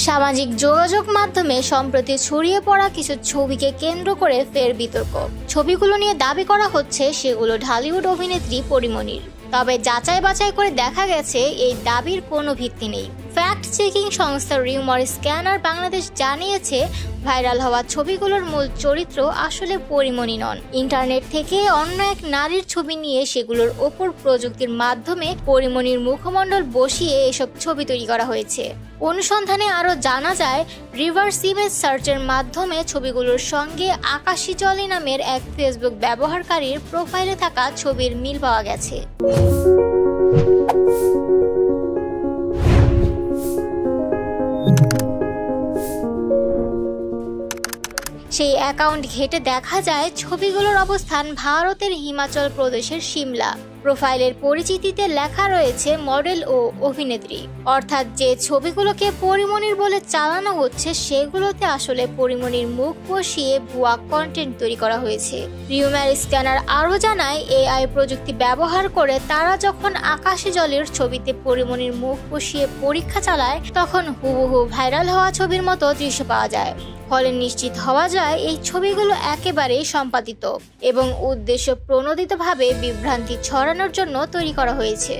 সামাজিক যোগাযোগ মাধ্যমে সম্প্রতি ছড়িয়ে পড়া কিছু ছবিকে কেন্দ্র করে ফের বিতর্ক। ছবিগুলো নিয়ে দাবি করা হচ্ছে সেগুলো ঢালিউড অভিনেত্রী পরীমনির। তবে যাচাই বাছাই করে দেখা গেছে এই দাবির কোনো ভিত্তি নেই। ফ্যাক্ট চেকিং সংস্থা রিউমার স্ক্যানার বাংলাদেশ জানিয়েছে, ভাইরাল হওয়া ছবিগুলোর মূল চরিত্র আসলে পরীমনি নন। ইন্টারনেট থেকে অন্য এক নারীর ছবি নিয়ে সেগুলোর ওপর প্রযুক্তির মাধ্যমে পরীমনির মুখমণ্ডল বসিয়ে এসব ছবি তৈরি করা হয়েছে। অনুসন্ধানে আরও জানা যায়, রিভার্স ইমেজ সার্চের মাধ্যমে ছবিগুলোর সঙ্গে আকাশী জলি নামের এক ফেসবুক ব্যবহারকারীর প্রোফাইলে থাকা ছবির মিল পাওয়া গেছে। সেই অ্যাকাউন্ট ঘেঁটে দেখা যায় ছবিগুলোর অবস্থান ভারতের হিমাচল প্রদেশের সিমলা। প্রোফাইলের পরিচিতিতে লেখা রয়েছে মডেল ও অভিনেত্রী, অর্থাৎ যে ছবিগুলোকে পরীমনির বলে চালানো হচ্ছে সেগুলোতে আসলে পরীমনির মুখ বসিয়ে ভুয়া কন্টেন্ট তৈরি করা হয়েছে। রিউমার স্ক্যানার আরও জানায়, এআই প্রযুক্তি ব্যবহার করে তারা যখন আকাশী জলের ছবিতে পরীমনির মুখ বসিয়ে পরীক্ষা চালায় তখন হুবহু ভাইরাল হওয়া ছবির মতো দৃশ্য পাওয়া যায়। ফলে নিশ্চিত হওয়া যায় এই ছবিগুলো একেবারেই সম্পাদিত এবং উদ্দেশ্য প্রণোদিতভাবে বিভ্রান্তি ছড়ানোর জন্য তৈরি করা হয়েছে।